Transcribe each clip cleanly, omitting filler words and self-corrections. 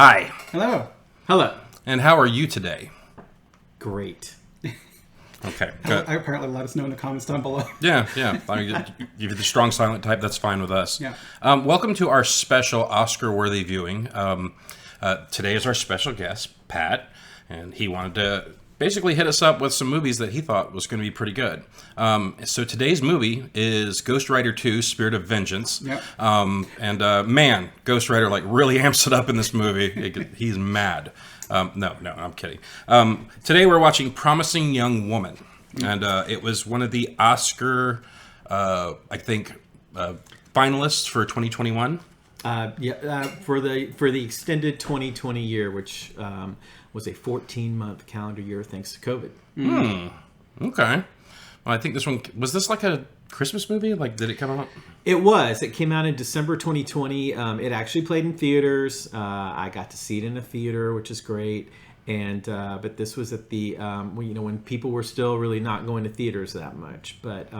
Hi. Hello. Hello. And how are you today? Great. Okay, good. Apparently let us know in the comments down below. Yeah. If you're the strong silent type, that's fine with us. Yeah. Welcome to our special Oscar-worthy viewing. Today is our special guest, Pat, and he wanted to basically hit us up with some movies that he thought was going to be pretty good. So today's movie is Ghost Rider 2: Spirit of Vengeance. Yep. Man, Ghost Rider really amps it up in this movie. He's mad. No, I'm kidding. Today we're watching Promising Young Woman, and it was one of the Oscar, finalists for 2021. For the extended 2020 year, which was a 14-month calendar year thanks to COVID. Okay. Well, I think this one was this like a Christmas movie? Did it come out? It was. It came out in December 2020. It actually played in theaters. I got to see it in a theater, which is great. And but this was at the when people were still really not going to theaters that much. But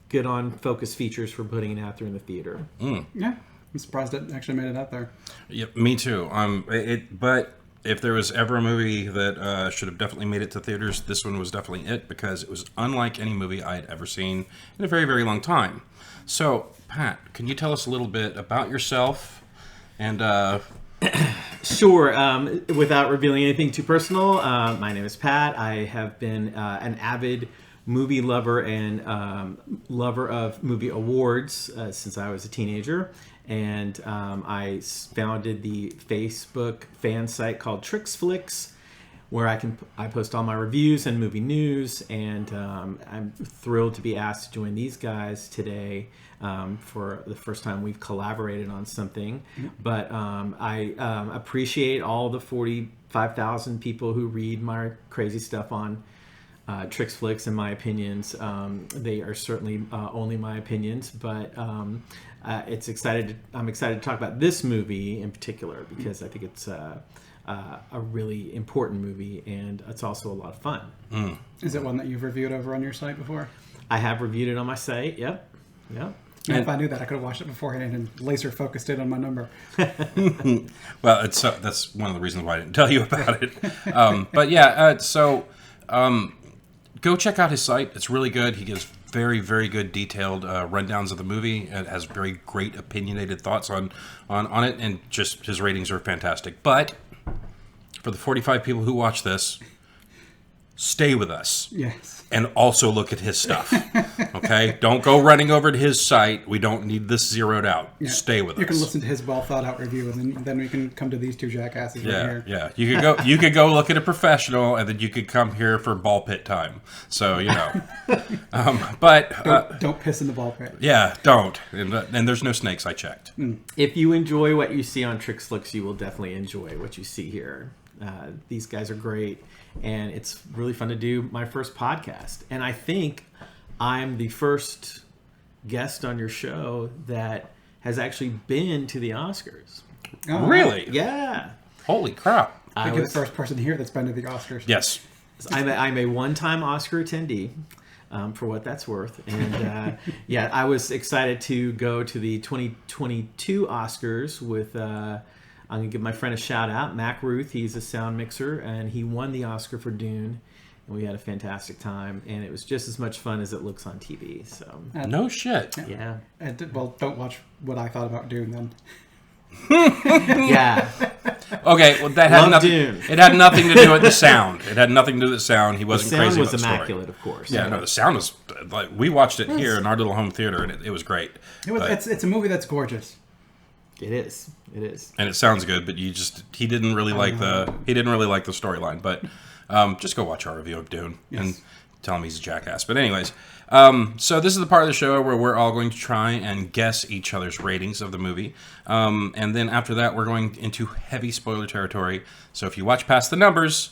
good on Focus Features for putting it out there in the theater. Yeah. I'm surprised it actually made it out there. Yeah, me too. But if there was ever a movie that should have definitely made it to theaters, this one was definitely it, because it was unlike any movie I had ever seen in a very, very long time. So, Pat, can you tell us a little bit about yourself? And Sure. Without revealing anything too personal, my name is Pat. I have been an avid movie lover and lover of movie awards since I was a teenager. And I founded the Facebook fan site called Tricks Flicks, where I post all my reviews and movie news. And I'm thrilled to be asked to join these guys today for the first time we've collaborated on something. But I appreciate all the 45,000 people who read my crazy stuff on Tricks Flicks and my opinions. They are certainly only my opinions, but I'm excited to talk about this movie in particular because I think it's a really important movie, and it's also a lot of fun. Is it one that you've reviewed over on your site before? I have reviewed it on my site. Yep. And if I knew that, I could have watched it beforehand and laser focused it on my number. Well, that's one of the reasons why I didn't tell you about it. But yeah, go check out his site. It's really good. He gives very, very good detailed rundowns of the movie. It has very great opinionated thoughts on it, and just his ratings are fantastic. But for the 45 people who watch this, stay with us. Yes. And also look at his stuff. Okay? Don't go running over to his site. We don't need this zeroed out. Yeah. Stay with us. You can listen to his well thought out review, and then we can come to these two jackasses right here. Yeah. You could go look at a professional, and then you could come here for ball pit time. So but don't piss in the ball pit. Yeah, don't. And there's no snakes. I checked. If you enjoy what you see on Tricks Flicks, you will definitely enjoy what you see here. These guys are great, and it's really fun to do my first podcast. And I think I'm the first guest on your show that has actually been to the Oscars. Oh, really? Yeah. Holy crap. I think you're the first person here that's been to the Oscars. Yes. I'm a one-time Oscar attendee, for what that's worth. And I was excited to go to the 2022 Oscars with... I'm going to give my friend a shout out, Mac Ruth. He's a sound mixer, and he won the Oscar for Dune. And we had a fantastic time, and it was just as much fun as it looks on TV. So no shit. Yeah. Well, don't watch what I thought about Dune then. Yeah. Okay, well that had nothing. Dune. It had nothing to do with the sound. It had nothing to do with the sound. He wasn't crazy about the story. The sound was immaculate, of course. Yeah, no, the sound was we watched it here in our little home theater, and it was great. It's a movie that's gorgeous. It is. And it sounds good, but he didn't really like the storyline. But just go watch our review of Dune and tell him he's a jackass. But anyways, so this is the part of the show where we're all going to try and guess each other's ratings of the movie. And then after that, we're going into heavy spoiler territory. So if you watch past the numbers,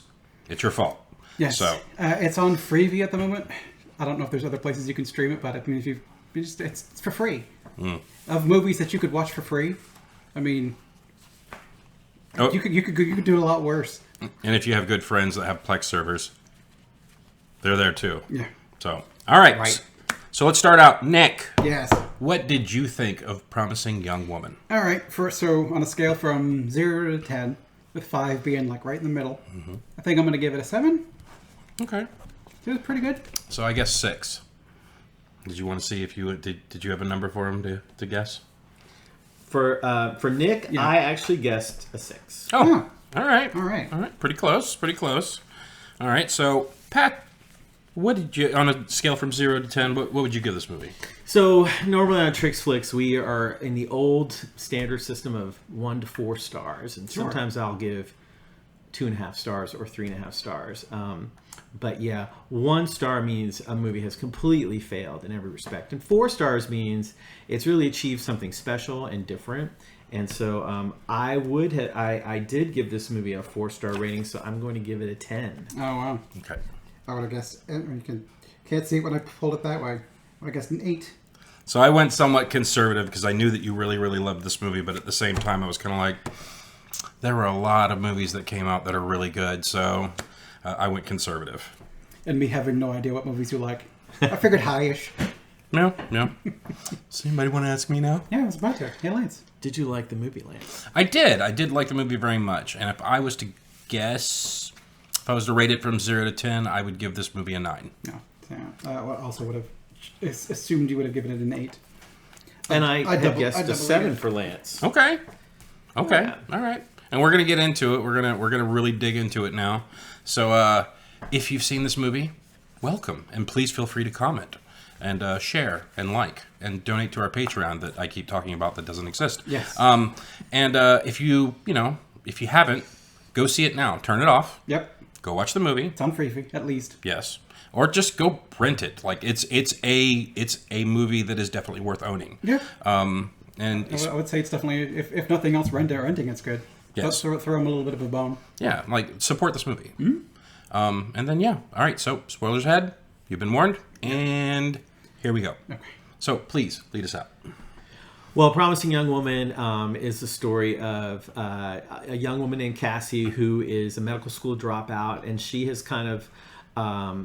it's your fault. Yes. So it's on Freevee at the moment. I don't know if there's other places you can stream it, but I mean, it's for free. Of movies that you could watch for free. I mean, you could do a lot worse. And if you have good friends that have Plex servers, they're there too. Yeah. So, all right. So let's start out. Nick. Yes. what did you think of Promising Young Woman? All right. So on a scale from 0 to 10, with 5 being like right in the middle, I think I'm going to give it a 7. Okay. It was pretty good. So I guess 6. Did you want to see if you did you have a number for him to guess? For Nick, Yeah. I actually guessed a 6. Oh, all right. All right. All right. Pretty close. Pretty close. All right. So, Pat, what did you, on a scale from 0 to 10, what would you give this movie? So normally on Tricks Flicks, we are in the old standard system of 1 to 4 stars, and Sure. sometimes I'll give 2.5 stars or 3.5 stars. But yeah, 1 star means a movie has completely failed in every respect, and 4 stars means it's really achieved something special and different. And so I did give this movie a 4-star rating, so I'm going to give it a 10. Oh, wow. Okay. I would have guessed. You can't see it when I pulled it that way. I guess an 8. So I went somewhat conservative because I knew that you really, really loved this movie, but at the same time, I was kind of like, there were a lot of movies that came out that are really good, so I went conservative. And me having no idea what movies you like. I figured high-ish. No. Does anybody want to ask me now? Yeah, I was about to. Hey, Lance. Did you like the movie, Lance? I did like the movie very much, and if I was to guess, if I was to rate it from 0 to 10, I would give this movie a 9. No. I also would have assumed you would have given it an 8. And I I had double- guessed I a double 7 rated. for Lance. Okay. Yeah. All right. And we're gonna get into it. We're gonna really dig into it now. So if you've seen this movie, welcome, and please feel free to comment and share and like and donate to our Patreon that I keep talking about that doesn't exist. Yes. And if you haven't, go see it now. Turn it off. Yep. Go watch the movie. It's on Freevee, at least. Yes. Or just go rent it. Like it's a movie that is definitely worth owning. Yeah. And I would say it's definitely, if nothing else, renting it's good. Yes. Throw them a little bit of a bone. yeah, like support this movie. And then all right. So spoilers ahead. You've been warned, and here we go. Okay. So please lead us out. Well, Promising Young Woman is the story of a young woman named Cassie who is a medical school dropout, and she is kind of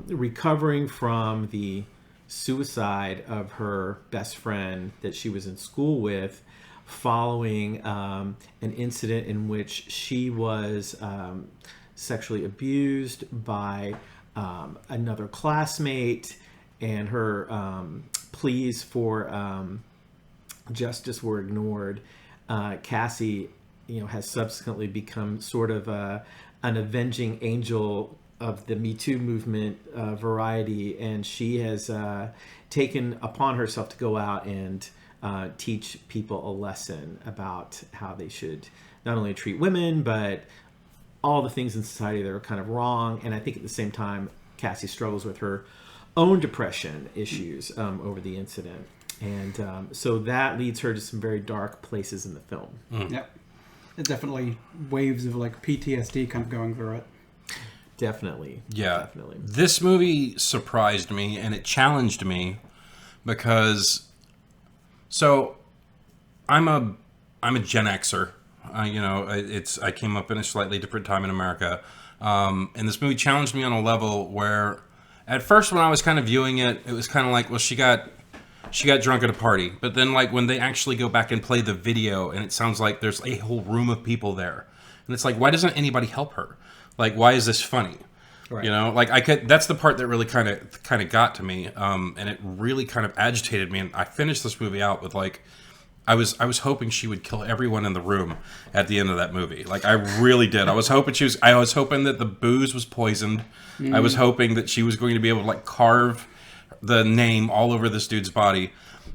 recovering from the suicide of her best friend that she was in school with following an incident in which she was sexually abused by another classmate, and her pleas for justice were ignored. Cassie, has subsequently become sort of an avenging angel of the Me Too movement variety, and she has taken upon herself to go out and teach people a lesson about how they should not only treat women, but all the things in society that are kind of wrong. And I think at the same time, Cassie struggles with her own depression issues over the incident. And so that leads her to some very dark places in the film. Yep. It's definitely waves of like PTSD kind of going through it. Definitely. Yeah. Definitely. This movie surprised me and it challenged me because I'm a Gen Xer. I came up in a slightly different time in America. And this movie challenged me on a level where at first when I was kind of viewing it, it was kind of like, well, she got drunk at a party. But then like when they actually go back and play the video and it sounds like there's a whole room of people there. And it's like, why doesn't anybody help her? Like, why is this funny? Right. That's the part that really kind of got to me. And it really kind of agitated me. And I finished this movie out with like, I was hoping she would kill everyone in the room at the end of that movie. Like I really did. I was hoping that the booze was poisoned. I was hoping that she was going to be able to like carve the name all over this dude's body.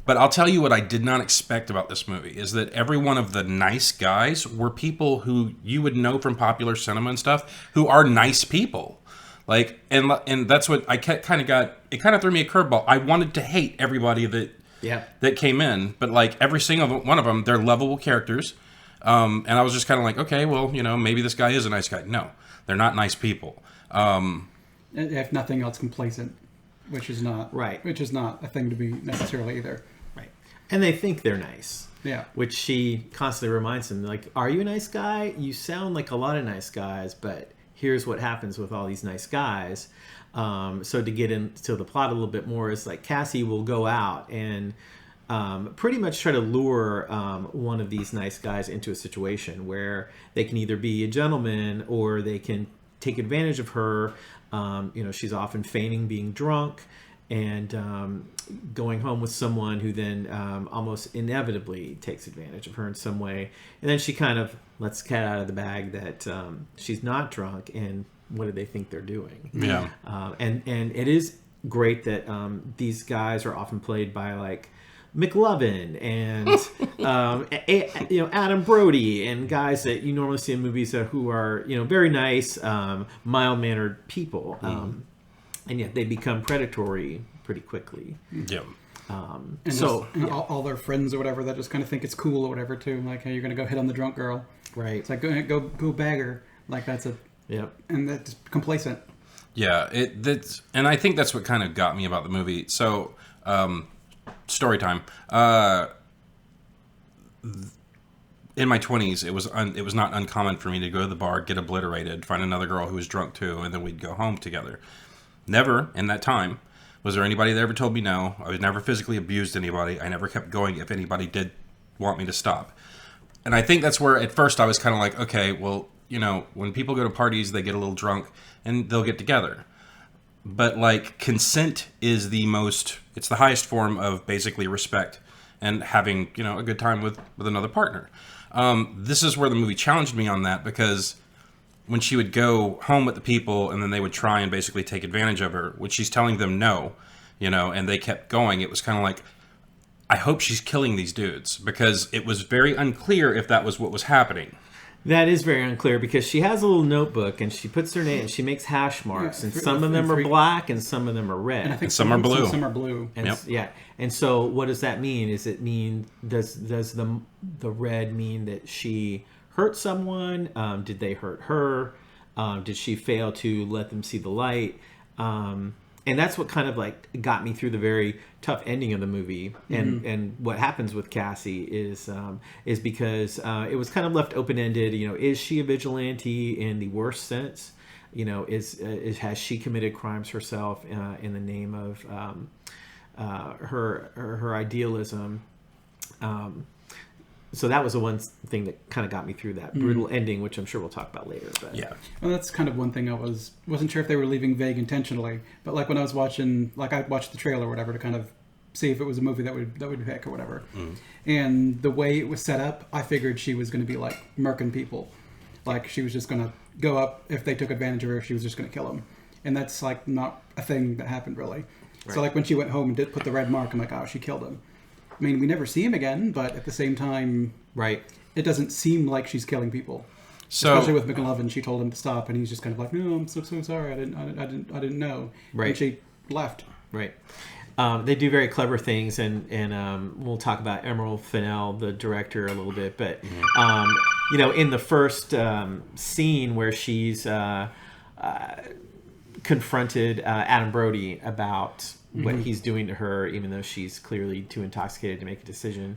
But I'll tell you what I did not expect about this movie is that every one of the nice guys were people who you would know from popular cinema and stuff who are nice people. Like, and that's what I kind of got. It kind of threw me a curveball. I wanted to hate everybody that came in, but like every single one of them, they're lovable characters. And I was just kind of like, okay, well, maybe this guy is a nice guy. No, they're not nice people. If nothing else, complacent, which is not Right. Which is not a thing to be necessarily either. Right. And they think they're nice. Yeah. Which she constantly reminds them, like, are you a nice guy? You sound like a lot of nice guys, but here's what happens with all these nice guys. So to get into the plot a little bit more, is like Cassie will go out and pretty much try to lure one of these nice guys into a situation where they can either be a gentleman or they can take advantage of her. She's often feigning being drunk and going home with someone who then almost inevitably takes advantage of her in some way. And then she kind of lets the cat out of the bag that she's not drunk, and what do they think they're doing? Yeah. And it is great that these guys are often played by like McLovin and Adam Brody and guys that you normally see in movies who are very nice, mild-mannered people, and yet they become predatory pretty quickly. Yeah. And so all their friends or whatever that just kind of think it's cool or whatever too, like, hey, you're gonna go hit on the drunk girl, right? It's like go bag her, like that's a and that's complacent. Yeah, and I think that's what kind of got me about the movie. So, story time. In my 20s, it was not uncommon for me to go to the bar, get obliterated, find another girl who was drunk too, and then we'd go home together. Never in that time was there anybody that ever told me no. I was never physically abused anybody. I never kept going if anybody did want me to stop. And I think that's where at first I was kind of like, okay, well, when people go to parties, they get a little drunk and they'll get together. But like consent is it's the highest form of basically respect and having, a good time with another partner. This is where the movie challenged me on that, because when she would go home with the people and then they would try and basically take advantage of her, which she's telling them no, and they kept going, it was kind of like, I hope she's killing these dudes, because it was very unclear if that was what was happening. That is very unclear, because she has a little notebook and she puts her name and she makes hash marks, and some of them are black and some of them are red. And I think some are blue. Some are blue. And and so what does that mean? Does the red mean that she hurt someone? Did they hurt her? Did she fail to let them see the light? And that's what kind of like got me through the very tough ending of the movie. And what happens with Cassie is because it was kind of left open ended. Is she a vigilante in the worst sense? Has she committed crimes herself in the name of her idealism? So that was the one thing that kind of got me through that brutal ending, which I'm sure we'll talk about later. But. Yeah, well, that's kind of one thing I wasn't sure if they were leaving vague intentionally. But like when I was watching, I watched the trailer or whatever to kind of see if it was a movie that would pick or whatever. And the way it was set up, I figured she was going to be like murking people, like she was just going to go up if they took advantage of her. She was just going to kill them, and that's like not a thing that happened really. Right. So like when she went home and did put the red mark, I'm like, oh, she killed him. I mean, we never see him again, but at the same time, right? It doesn't seem like she's killing people. So, especially with McLovin, she told him to stop, and he's just kind of like, "No, I'm so sorry. I didn't know." Right. And she left. Right. They do very clever things, and we'll talk about Emerald Fennell, the director, a little bit. But in the first scene where she's confronted Adam Brody about what he's doing to her, even though she's clearly too intoxicated to make a decision.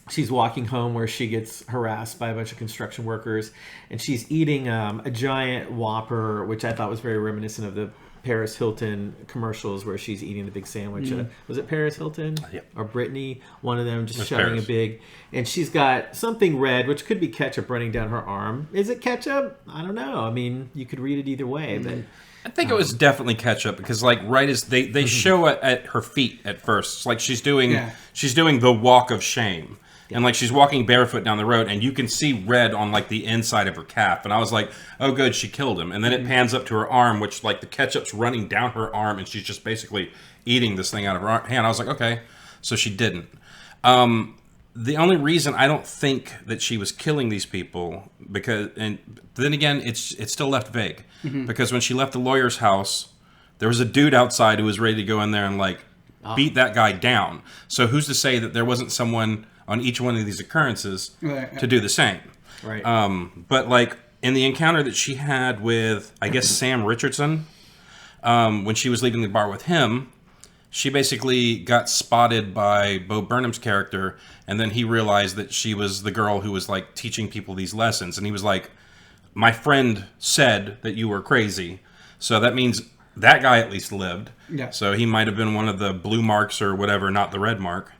She's walking home where she gets harassed by a bunch of construction workers, and she's eating a giant Whopper, which I thought was very reminiscent of the Paris Hilton commercials where she's eating the big sandwich. Was it Paris Hilton? Yep. Or Brittany? One of them just shoving Paris. a big... And she's got something red, which could be ketchup running down her arm. Is it ketchup? I don't know. I mean, you could read it either way, but... I think it was definitely ketchup, because like right as they show it at her feet at first, it's like she's doing the walk of shame, and like she's walking barefoot down the road, and you can see red on like the inside of her calf, and I was like, oh good, she killed him. And then it pans up to her arm, which like the ketchup's running down her arm, and she's just basically eating this thing out of her hand. I was like, okay, so she didn't. The only reason I don't think that she was killing these people, and then again, it's still left vague, because when she left the lawyer's house, there was a dude outside who was ready to go in there and like beat that guy down. So who's to say that there wasn't someone on each one of these occurrences to do the same? Right. But like in the encounter that she had with, I guess, Sam Richardson, when she was leaving the bar with him, she basically got spotted by Bo Burnham's character, and then he realized that she was the girl who was like teaching people these lessons, and he was like, my friend said that you were crazy, so that means that guy at least lived. Yeah. So he might have been one of the blue marks or whatever, not the red mark.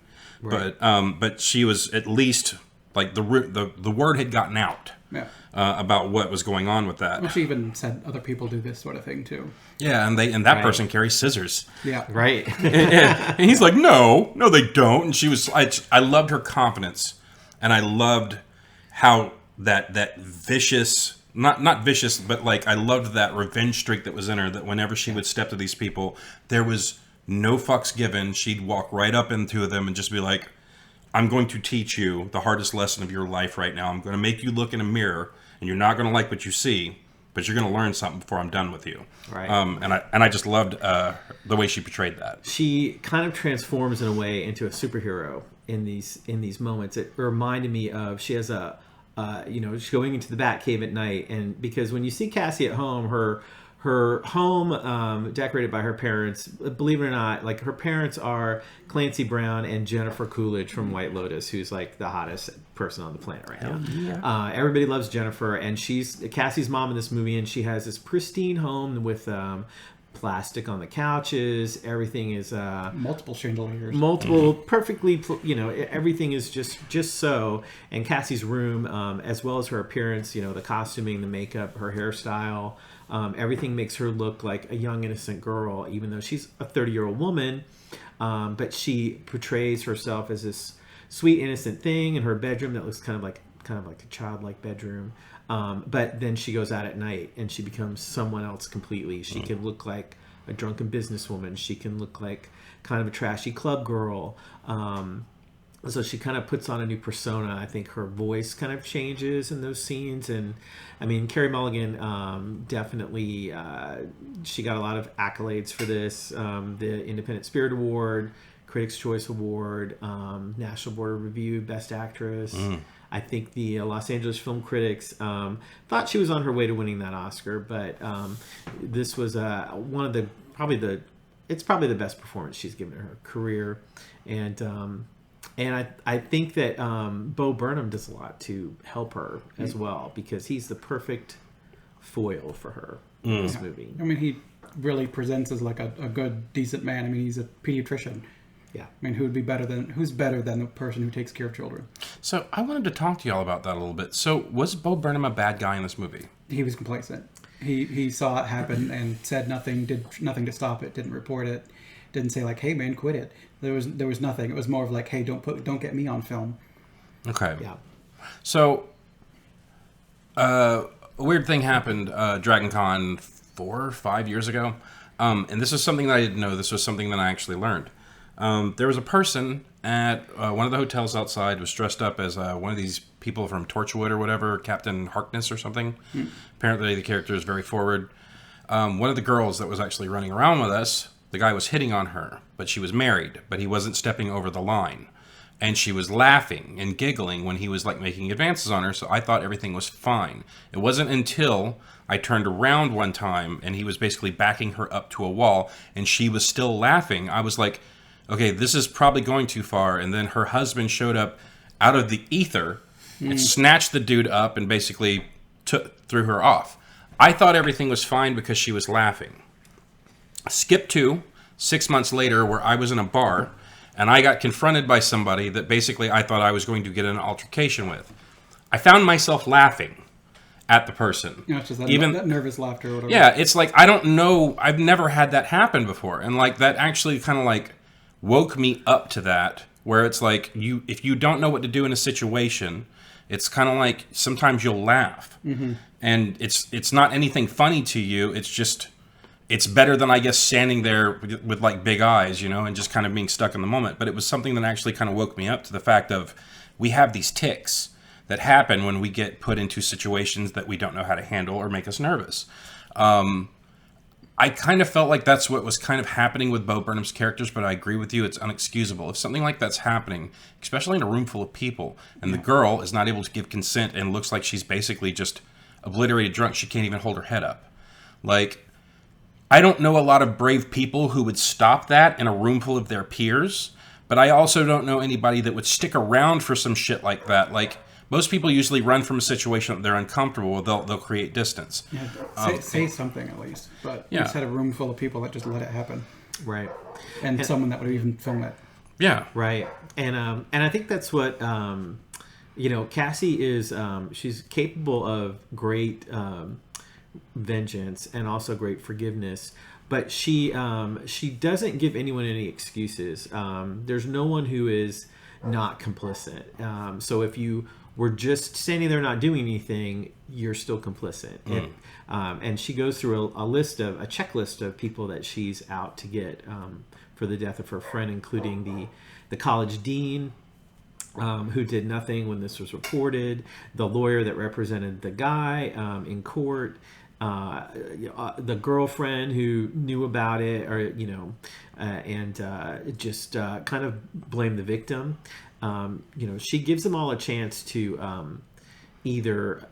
Right. But she was at least like the word had gotten out. Yeah. About what was going on with that. Well, she even said other people do this sort of thing too. Yeah, and that person carries scissors. Yeah. Right. And he's like, no, they don't. And she was, I loved her confidence, and I loved how that vicious, not vicious, but like I loved that revenge streak that was in her. That whenever she would step to these people, there was no fucks given. She'd walk right up into them and just be like, I'm going to teach you the hardest lesson of your life right now. I'm going to make you look in a mirror, and you're not going to like what you see, but you're going to learn something before I'm done with you. Right. And I just loved the way she portrayed that. She kind of transforms in a way into a superhero in these moments. It reminded me of, she has she's going into the Batcave at night, and because when you see Cassie at home, her home decorated by her parents, believe it or not, like her parents are Clancy Brown and Jennifer Coolidge from White Lotus, who's like the hottest person on the planet right now. Yeah. Everybody loves Jennifer, and she's Cassie's mom in this movie, and she has this pristine home with plastic on the couches. Everything is multiple chandeliers, perfectly, everything is just so. And Cassie's room, as well as her appearance, the costuming, the makeup, her hairstyle, everything makes her look like a young innocent girl, even though she's a 30-year-old woman. But she portrays herself as this sweet innocent thing in her bedroom that looks kind of like a childlike bedroom. But then she goes out at night and she becomes someone else completely. She can look like a drunken businesswoman. She can look like kind of a trashy club girl. So she kind of puts on a new persona. I think her voice kind of changes in those scenes. And I mean, Carey Mulligan, definitely, she got a lot of accolades for this. The Independent Spirit Award, Critics' Choice Award, National Board of Review, Best Actress. I think the Los Angeles Film Critics thought she was on her way to winning that Oscar, but this was one of the probably the best performance she's given in her career, and I think that Bo Burnham does a lot to help her as well, because he's the perfect foil for her in this movie. I mean, he really presents as like a good, decent man. I mean, he's a pediatrician. Yeah. I mean, who's better than the person who takes care of children? So I wanted to talk to y'all about that a little bit. So was Bo Burnham a bad guy in this movie? He was complacent. He saw it happen and said nothing, did nothing to stop it, didn't report it, didn't say like, hey man, quit it. There was nothing. It was more of like, hey, don't get me on film. Okay. Yeah. So a weird thing happened Dragon Con 4 or 5 years ago. And this is something that I didn't know. This was something that I actually learned. There was a person at one of the hotels outside, was dressed up as one of these people from Torchwood or whatever, Captain Harkness or something. Apparently the character is very forward. One of the girls that was actually running around with us, the guy was hitting on her, but she was married, but he wasn't stepping over the line. And she was laughing and giggling when he was like making advances on her, so I thought everything was fine. It wasn't until I turned around one time and he was basically backing her up to a wall and she was still laughing. I was like, okay, this is probably going too far. And then her husband showed up out of the ether and snatched the dude up and basically threw her off. I thought everything was fine because she was laughing. Skip to 6 months later, where I was in a bar and I got confronted by somebody that basically I thought I was going to get in an altercation with. I found myself laughing at the person. It's just that nervous laughter or whatever. Yeah, it's like, I don't know, I've never had that happen before. And like that actually kind of like woke me up to that, where it's like, if you don't know what to do in a situation, it's kind of like sometimes you'll laugh. And it's not anything funny to you, it's just, it's better than, I guess, standing there with like big eyes, and just kind of being stuck in the moment. But it was something that actually kind of woke me up to the fact of, we have these tics that happen when we get put into situations that we don't know how to handle or make us nervous. I kind of felt like that's what was kind of happening with Bo Burnham's characters, but I agree with you, it's unexcusable. If something like that's happening, especially in a room full of people, and the girl is not able to give consent and looks like she's basically just obliterated drunk, she can't even hold her head up. Like, I don't know a lot of brave people who would stop that in a room full of their peers, but I also don't know anybody that would stick around for some shit like that. Like, Most people usually run from a situation that they're uncomfortable with. They'll create distance. Yeah, say something at least. But you just had a room full of people that just let it happen. Right. And someone that would even film it. Yeah. Right. And I think that's what Cassie is. She's capable of great vengeance and also great forgiveness. But she doesn't give anyone any excuses. There's no one who is not complicit. So if you were just standing there not doing anything, you're still complicit. And she goes through a checklist of people that she's out to get for the death of her friend, including the college dean, who did nothing when this was reported, the lawyer that represented the guy in court, the girlfriend who knew about it, or and just kind of blame the victim. She gives them all a chance to either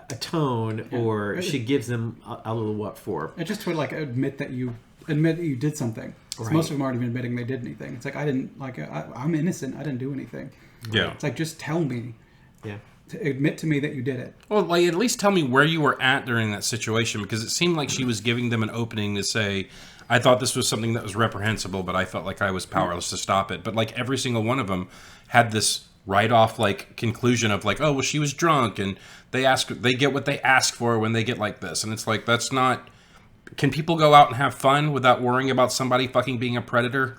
atone, or she gives them a little what for. And just to admit that you did something. Right. Most of them aren't even admitting they did anything. It's like, I'm innocent. I didn't do anything. Yeah. It's like, just tell me. Yeah. Admit to me that you did it. Well, at least tell me where you were at during that situation, because it seemed like she was giving them an opening to say, I thought this was something that was reprehensible, but I felt like I was powerless to stop it. But every single one of them had this right-off conclusion of oh, well, she was drunk, and they get what they ask for when they get like this. And it's that's not... Can people go out and have fun without worrying about somebody fucking being a predator?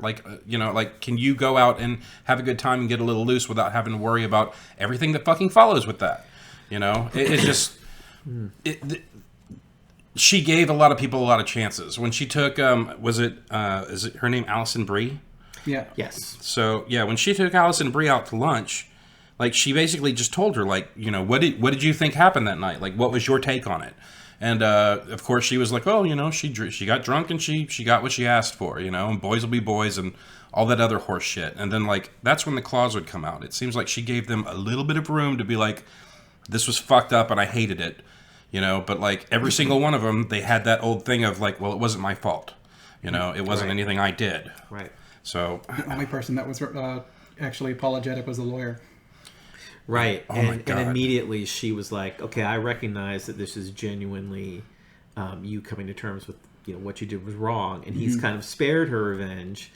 Can you go out and have a good time and get a little loose without having to worry about everything that fucking follows with that? It's just... She gave a lot of people a lot of chances. When she took, is it her name Alison Brie? Yeah. Yes. So, yeah, when she took Alison Brie out to lunch, she basically just told her, what did you think happened that night? What was your take on it? And, of course, she was like, oh, she got drunk and she got what she asked for, and boys will be boys and all that other horse shit. And then, that's when the claws would come out. It seems like she gave them a little bit of room to be this was fucked up and I hated it, but, every single one of them, they had that old thing of, well, it wasn't my fault. It wasn't anything I did. Right. So... The only person that was actually apologetic was the lawyer. Right. Oh my God. And immediately she was like, okay, I recognize that this is genuinely you coming to terms with what you did was wrong. And he's kind of spared her revenge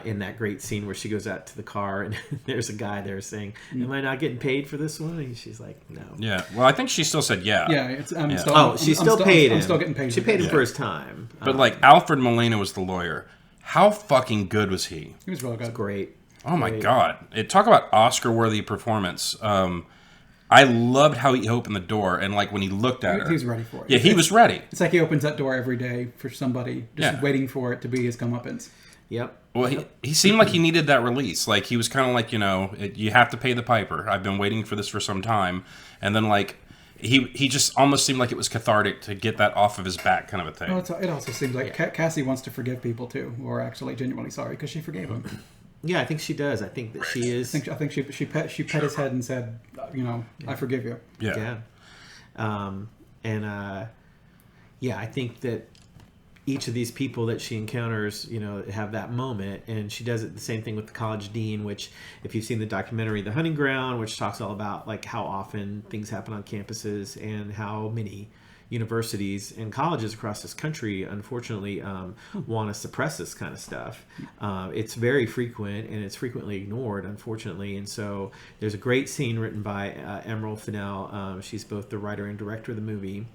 in that great scene where she goes out to the car and there's a guy there saying, am I not getting paid for this one? And she's like, no. Yeah. Well, I think she still said yeah. Yeah. She still paid him. I'm still getting paid. She paid him for his time. But Alfred Molina was the lawyer. How fucking good was he? He was really good. Great. Oh my God. Talk about Oscar-worthy performance. I loved how he opened the door and when he looked at her. He was ready for it. Yeah, he was ready. It's like he opens that door every day for somebody, just waiting for it to be his comeuppance. Yep. Well, he seemed like he needed that release. He was kind of you have to pay the piper. I've been waiting for this for some time. And then he just almost seemed like it was cathartic to get that off of his back, kind of a thing. Well, it also seems like Cassie wants to forgive people too, who are actually genuinely sorry because she forgave him. Yeah, I think she does. I think that she is. I think she pet his head and said, I forgive you. Yeah. I think that each of these people that she encounters, have that moment, and she does it the same thing with the college dean, which, if you've seen the documentary The Hunting Ground, which talks all about how often things happen on campuses and how many universities and colleges across this country, unfortunately, want to suppress this kind of stuff. It's very frequent, and it's frequently ignored, unfortunately. And so there's a great scene written by Emerald Fennell. She's both the writer and director of the movie,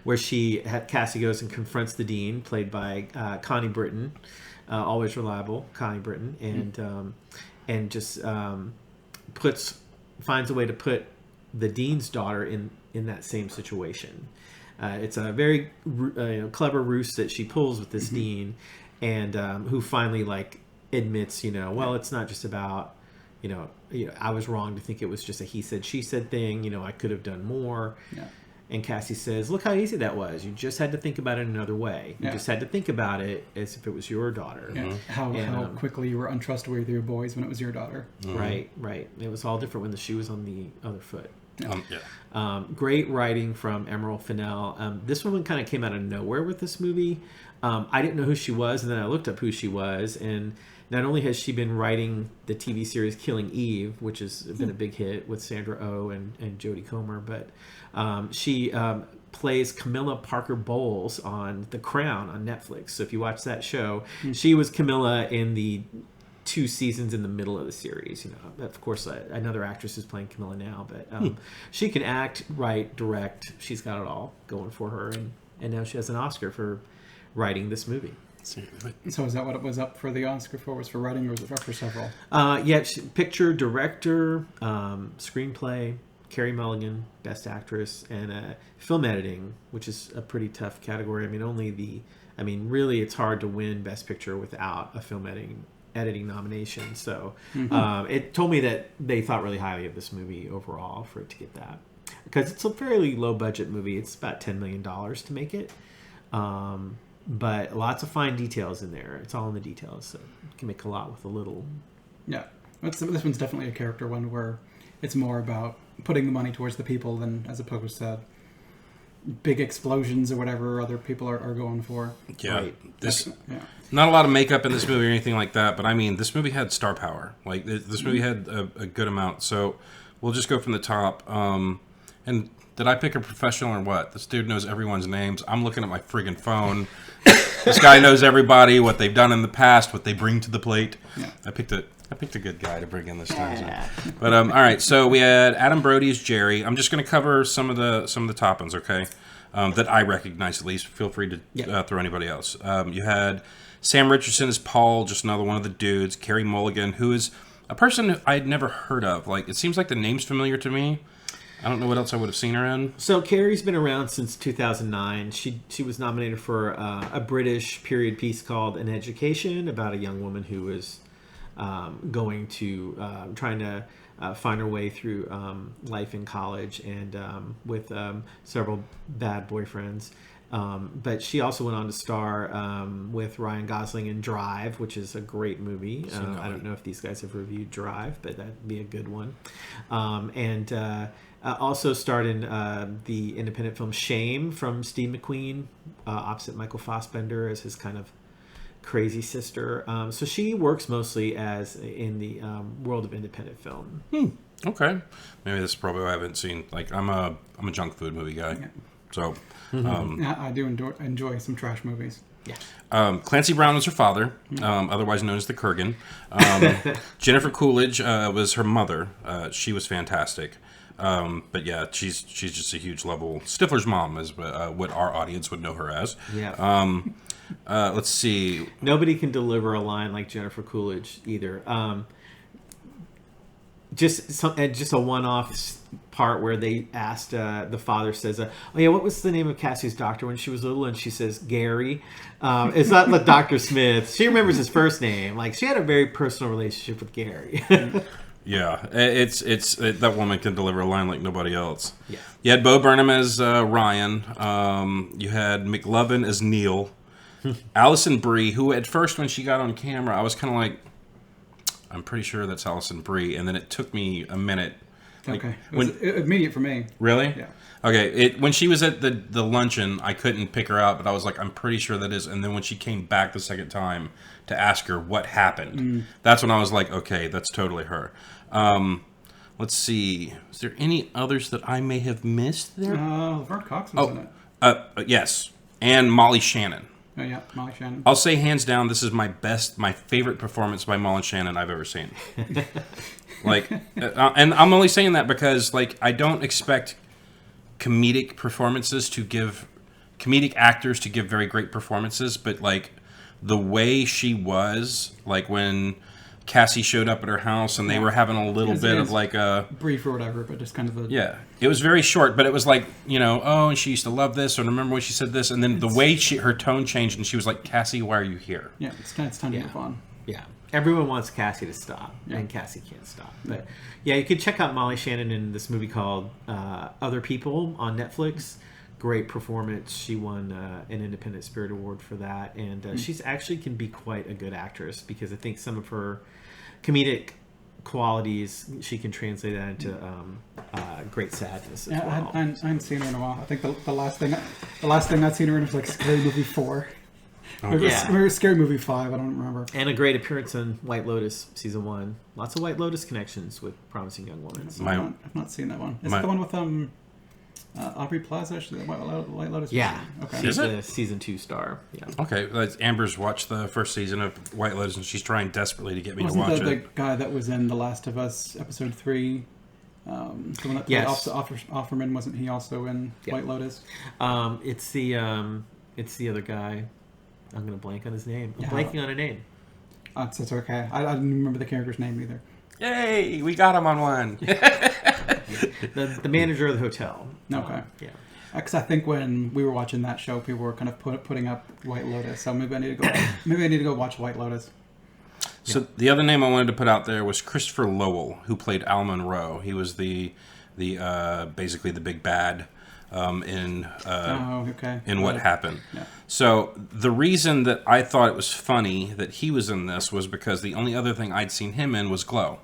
where Cassie goes and confronts the dean, played by Connie Britton, always reliable Connie Britton, and just finds a way to put the dean's daughter in that same situation. It's a very clever ruse that she pulls with this dean, and who finally admits, well, it's not just about, I was wrong to think it was just a he said, she said thing. I could have done more. Yeah. And Cassie says, look how easy that was. You just had to think about it another way. You just had to think about it as if it was your daughter. Yeah. How quickly you were untrustworthy with your boys when it was your daughter. Mm-hmm. Right. It was all different when the shoe was on the other foot. Yeah. Great writing from Emerald Fennell. This woman kind of came out of nowhere with this movie. I didn't know who she was, and then I looked up who she was, and not only has she been writing the TV series Killing Eve, which has been a big hit with Sandra Oh and Jodie Comer, but she plays Camilla Parker Bowles on The Crown on Netflix. So if you watch that show, she was Camilla in the 2 seasons in the middle of the series. You know, of course, another actress is playing Camilla now, but she can act, write, direct. She's got it all going for her, and now she has an Oscar for writing this movie. So is that what it was up for the Oscar for? Was for writing, or was it up for several? Picture, director, screenplay, Carey Mulligan, Best Actress, and film editing, which is a pretty tough category. I mean, really, it's hard to win Best Picture without a film editing nomination. So it told me that they thought really highly of this movie overall for it to get that, because it's a fairly low budget movie. It's about $10 million to make it. But lots of fine details in there. It's all in the details, so you can make a lot with a little. Yeah, this one's definitely a character one where it's more about putting the money towards the people than as opposed to big explosions or whatever other people are going for. Yeah, Right. Not a lot of makeup in this movie or anything like that, but I mean, this movie had star power. Like, this movie had a good amount. So we'll just go from the top. And did I pick a professional or what? This dude knows everyone's names. I'm looking at my friggin' phone. This guy knows everybody, what they've done in the past, what they bring to the plate. Yeah. I picked a good guy to bring in this time. Yeah. But all right, so we had Adam Brody as Jerry. I'm just going to cover some of the top ones, okay? That I recognize at least. Feel free to throw anybody else. You had Sam Richardson as Paul, just another one of the dudes. Carey Mulligan, who is a person I'd never heard of. Like, it seems like the name's familiar to me. I don't know what else I would have seen her in. So Carey's been around since 2009. She was nominated for a British period piece called An Education, about a young woman who was trying to find her way through life in college and with several bad boyfriends. But she also went on to star with Ryan Gosling in Drive, which is a great movie. I don't know if these guys have reviewed Drive, but that'd be a good one. Also starred in the independent film Shame from Steve McQueen, opposite Michael Fassbender as his kind of crazy sister. So she works mostly in the world of independent film. Okay, maybe that's probably why I haven't seen. Like, I'm a junk food movie guy, so I do enjoy some trash movies. Yeah. Clancy Brown was her father, otherwise known as the Kurgan. Jennifer Coolidge was her mother. She was fantastic. But yeah, she's just a huge level. Stifler's mom is what our audience would know her as. Yeah. Let's see. Nobody can deliver a line like Jennifer Coolidge either. Just a one-off part where they asked the father says, "Oh yeah, what was the name of Cassie's doctor when she was little?" And she says, "Gary." It's not like Dr. Smith. She remembers his first name. Like, she had a very personal relationship with Gary. Yeah, it's that woman can deliver a line like nobody else. Yeah. You had Bo Burnham as Ryan. You had McLovin as Neil. Alison Brie, who at first when she got on camera, I was kind of like, I'm pretty sure that's Alison Brie, and then it took me a minute. Like, okay, it was immediate for me. Really? Yeah. Okay, when she was at the luncheon, I couldn't pick her out, but I was like, I'm pretty sure that is. And then when she came back the second time to ask her what happened, that's when I was like, okay, that's totally her. Let's see. Is there any others that I may have missed there? Laverne Cox was in it. Yes, and Molly Shannon. Oh yeah, Molly Shannon. I'll say hands down, this is my favorite performance by Molly Shannon I've ever seen. Like, and I'm only saying that because, like, I don't expect comedic actors to give very great performances, but like the way she was, like when Cassie showed up at her house and they were having a little bit of like a brief or whatever, but just kind of it was very short, but it was like, oh, and she used to love this, or remember when she said this, and then the way her tone changed and she was like, Cassie, why are you here? Yeah, it's time to move on. Yeah. Everyone wants Cassie to stop, and Cassie can't stop. But yeah, you can check out Molly Shannon in this movie called Other People on Netflix. Great performance. She won an Independent Spirit Award for that, and she's actually can be quite a good actress, because I think some of her comedic qualities, she can translate that into great sadness as well. I haven't seen her in a while. I think the last thing I'd seen her in was like Scary Movie 4. Maybe, Yeah. maybe Scary Movie 5. I don't remember. And a great appearance in White Lotus season 1. Lots of White Lotus connections with Promising Young Woman. So. I've not seen that one. Is it the one with Aubrey Plaza? White Lotus. Yeah. Okay. She's Is it? the season 2 star. Yeah. Okay, Amber's watched the first season of White Lotus, and she's trying desperately to get me to Wasn't watch the it. guy that was in The Last of Us episode 3? The one that played Yes. Offerman, wasn't he also in White Lotus? It's the other guy. I'm gonna blank on his name. I'm Yeah. blanking on a name. It's okay. I didn't remember the character's name either. Yay, we got him on one. The manager of the hotel. Okay. Yeah. Because I think when we were watching that show, people were kind of putting up White Lotus. So maybe I need to go. Maybe I need to go watch White Lotus. So the other name I wanted to put out there was Christopher Lowell, who played Al Monroe. He was the basically the big bad in What Happened. Yeah. So the reason that I thought it was funny that he was in this was because the only other thing I'd seen him in was Glow.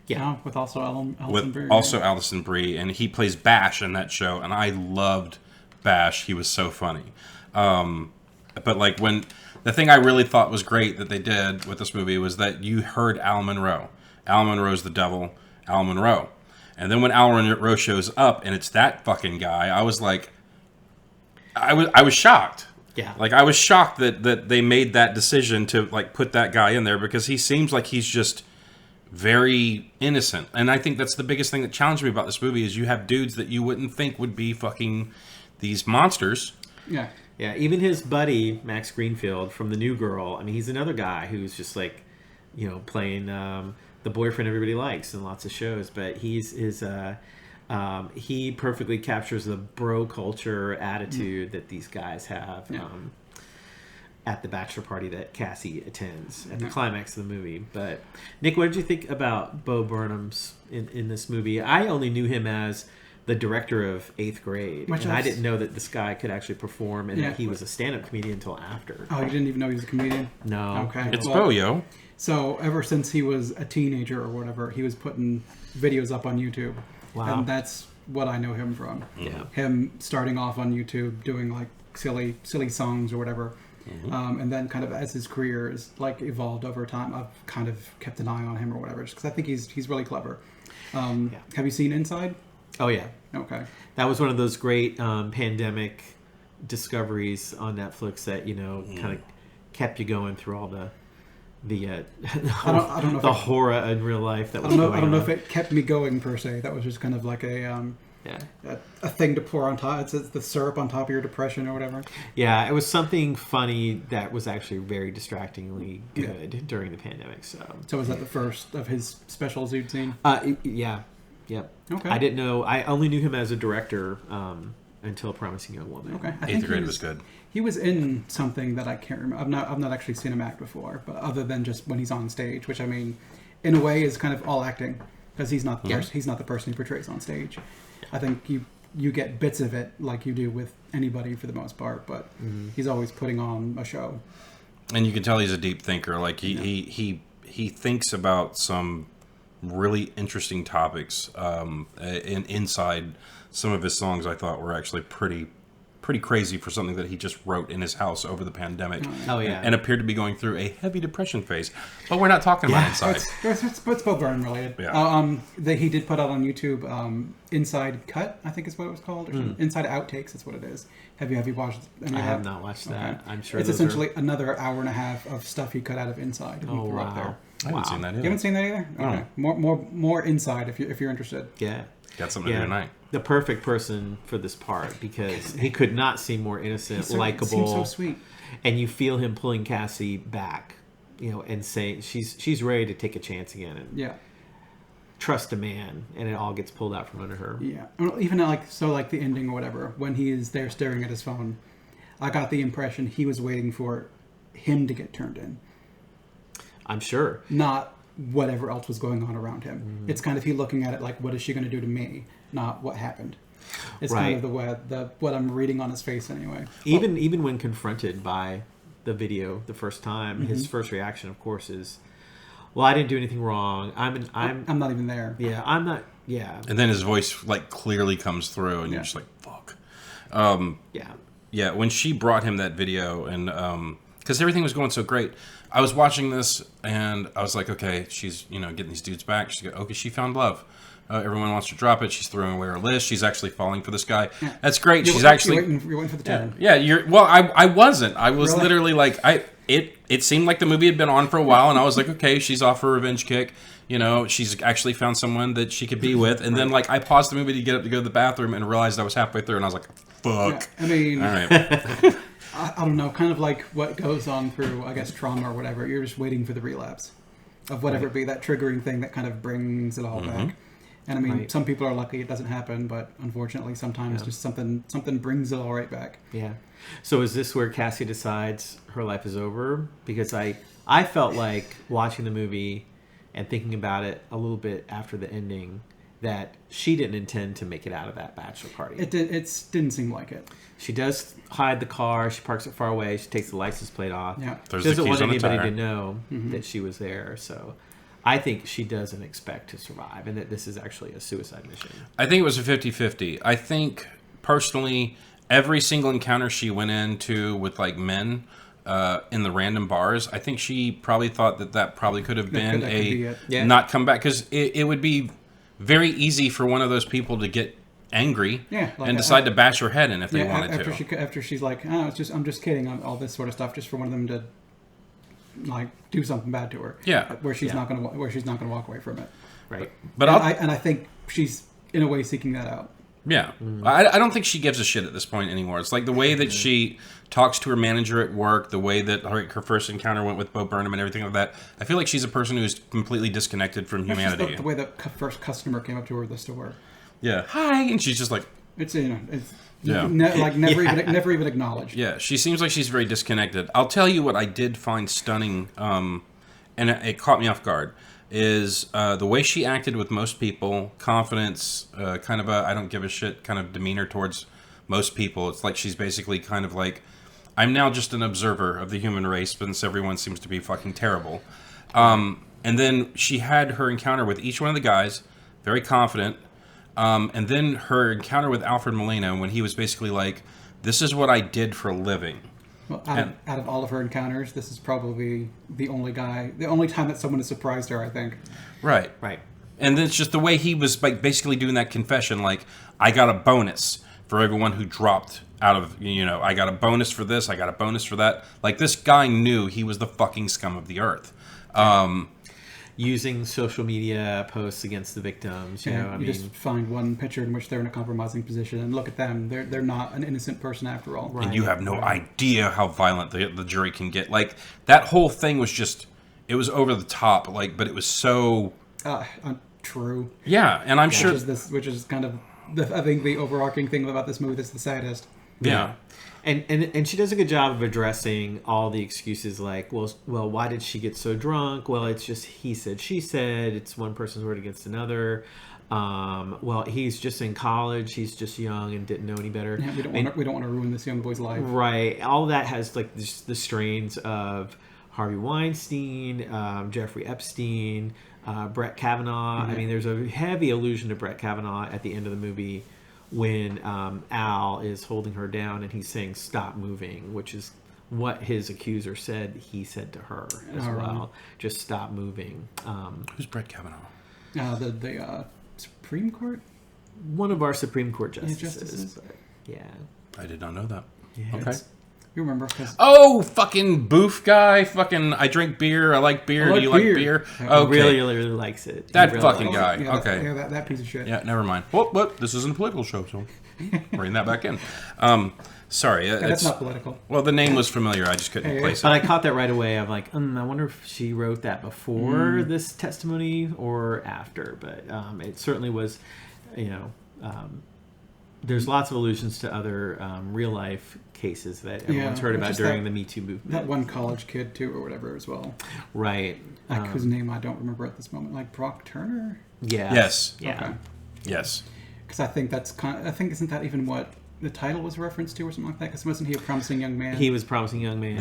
Yeah. With also Alison With Brie. also Alison Brie, and he plays Bash in that show, and I loved Bash. He was so funny. But like when the thing I really thought was great that they did with this movie was that you heard Al Monroe. Al Monroe's the devil. Al Monroe. And then when Al Monroe shows up and it's that fucking guy, I was like, I was shocked. Yeah. Like I was shocked that they made that decision to like put that guy in there because he seems like he's just very innocent. And I think that's the biggest thing that challenged me about this movie is you have dudes that you wouldn't think would be fucking these monsters. Yeah. Yeah, even his buddy Max Greenfield from The New Girl. I mean, he's another guy who's just like, playing the boyfriend everybody likes in lots of shows. But he perfectly captures the bro culture attitude that these guys have at the bachelor party that Cassie attends at the climax of the movie. But Nick, what did you think about Bo Burnham's in this movie? I only knew him as the director of 8th Grade. And I didn't know that this guy could actually perform and that he was a stand-up comedian until after. Oh, you didn't even know he was a comedian? No. Okay. It's Bo, yo. So ever since he was a teenager or whatever, he was putting videos up on YouTube. Wow. And that's what I know him from. Yeah. Him starting off on YouTube doing like silly songs or whatever. Mm-hmm. And then kind of as his career is like evolved over time, I've kind of kept an eye on him or whatever, just because I think he's really clever. Have you seen Inside? Oh, yeah. Okay. That was one of those great pandemic discoveries on Netflix that, kind of kept you going through all the I don't know the horror in real life that was I going on. don't know if it kept me going per se. That was just kind of like a thing to pour on top. It's the syrup on top of your depression or whatever. Yeah, it was something funny that was actually very distractingly good during the pandemic. So was that the first of his specials you'd seen? Yeah. Yep. Okay. I didn't know. I only knew him as a director until Promising Young Woman. Okay. I 8th think Grade was good. He was in something that I can't remember. I've not actually seen him act before, but other than just when he's on stage, which I mean, in a way, is kind of all acting because he's not he's not the person he portrays on stage. I think you get bits of it like you do with anybody for the most part, but he's always putting on a show. And you can tell he's a deep thinker. Like he thinks about some really interesting topics. Inside some of his songs, I thought were actually pretty crazy for something that he just wrote in his house over the pandemic. Oh yeah, and appeared to be going through a heavy depression phase. But we're not talking about Inside. It's both Burnham related. Yeah. He did put out on YouTube Inside Cut, I think is what it was called, or Inside Outtakes. That's what it is. Have you watched any of that? I have not watched that. Okay. I'm sure it's essentially another hour and a half of stuff he cut out of Inside. And threw up there. I haven't seen that either. You haven't seen that either? Okay. More Inside if you're interested. Yeah. Got something to do tonight. The perfect person for this part because he could not seem more innocent, likable. Seems so sweet. And you feel him pulling Cassie back, and saying she's ready to take a chance again and trust a man, and it all gets pulled out from under her. Yeah. Even like the ending or whatever, when he is there staring at his phone, I got the impression he was waiting for him to get turned in. I'm sure. Not whatever else was going on around him. Mm-hmm. It's kind of he looking at it like, what is she going to do to me? Not what happened. It's kind of the way what I'm reading on his face anyway. Even when confronted by the video the first time, his first reaction, of course, is, "Well, I didn't do anything wrong. I'm not even there." Yeah, I'm not. Yeah. And then his voice like clearly comes through, and you're just like, "Fuck." Yeah, when she brought him that video, and because everything was going so great, I was watching this and I was like, okay, she's getting these dudes back. She's okay, she found love. Everyone wants to drop it. She's throwing away her list. She's actually falling for this guy. Yeah. That's great. She's actually you're waiting for the turn. Yeah. I wasn't. I was literally like It seemed like the movie had been on for a while, and I was like, okay, she's off her revenge kick. She's actually found someone that she could be with. And then, like, I paused the movie to get up to go to the bathroom and realized I was halfway through, and I was like, fuck. Yeah, I mean, all right. I don't know, kind of like what goes on through, I guess, trauma or whatever. You're just waiting for the relapse of whatever it be, that triggering thing that kind of brings it all back. And I mean, some people are lucky it doesn't happen, but unfortunately, sometimes just something brings it all right back. Yeah. So is this where Cassie decides her life is over? Because I felt like watching the movie and thinking about it a little bit after the ending that she didn't intend to make it out of that bachelor party. It didn't seem like it. She does hide the car. She parks it far away. She takes the license plate off. Yeah. She doesn't want anybody to know that she was there. So I think she doesn't expect to survive and that this is actually a suicide mission. I think it was a 50-50. I think, personally, every single encounter she went into with, like, men in the random bars, I think she probably thought that probably could have been not come back. Because it would be very easy for one of those people to get angry and decide to bash her head in if they wanted to. After she's like, oh, I'm just kidding, all this sort of stuff, just for one of them to like do something bad to her. Yeah, where she's not gonna walk away from it. Right. But I think she's in a way seeking that out. Yeah. I don't think she gives a shit at this point anymore. It's like the way that she talks to her manager at work, the way that her first encounter went with Bo Burnham and everything like that. I feel like she's a person who's completely disconnected from humanity. The way the first customer came up to her at the store. Yeah. Hi, and she's just like, never even acknowledged. Yeah, she seems like she's very disconnected. I'll tell you what I did find stunning, and it caught me off guard, is the way she acted with most people, confidence, kind of a I don't give a shit kind of demeanor towards most people. It's like she's basically kind of like, I'm now just an observer of the human race since everyone seems to be fucking terrible. And then she had her encounter with each one of the guys, very confident. And then her encounter with Alfred Molina when he was basically like, this is what I did for a living. Well, out of all of her encounters, this is probably the only time that someone has surprised her, I think. Right. And then it's just the way he was like basically doing that confession, like, I got a bonus for everyone who dropped out of, I got a bonus for this, I got a bonus for that. Like, this guy knew he was the fucking scum of the earth. Using social media posts against the victims, just find one picture in which they're in a compromising position and look at them. They're not an innocent person after all. Right. And you have no idea how violent the jury can get. Like, that whole thing was just, it was over the top, like, but it was so... true. Yeah, and I'm sure... Which is kind of, I think, the overarching thing about this movie that's the saddest. Yeah. And she does a good job of addressing all the excuses like, well, why did she get so drunk? Well, it's just he said, she said. It's one person's word against another. Well, he's just in college. He's just young and didn't know any better. Yeah, we don't want to ruin this young boy's life. Right. All that has like the strains of Harvey Weinstein, Jeffrey Epstein, Brett Kavanaugh. Mm-hmm. I mean, there's a heavy allusion to Brett Kavanaugh at the end of the movie when Al is holding her down and he's saying stop moving, which is what his accuser said he said to her as well. Just stop moving. Who's Brett Kavanaugh? The Supreme Court? One of our Supreme Court justices. Justices. Yeah. I did not know that. Yeah. Okay. You remember? Oh, fucking boof guy. Fucking, I drink beer. I like beer. Do you like beer? Okay. Really likes it. That really fucking guy. Yeah, okay. That piece of shit. Yeah, never mind. What? This isn't a political show, so bring that back in. Sorry. That's not political. Well, the name was familiar. I just couldn't place it. But I caught that right away. I'm like, I wonder if she wrote that before this testimony or after. But it certainly was, there's lots of allusions to other real life cases that everyone's heard about during the Me Too movement. That one college kid too, or whatever, as well. Right. Whose name I don't remember at this moment. Like Brock Turner. Yeah. Yes. Yeah. Okay. Yes. Because I think isn't that even what the title was a reference to, or something like that? Because wasn't he a promising young man? He was a promising young man.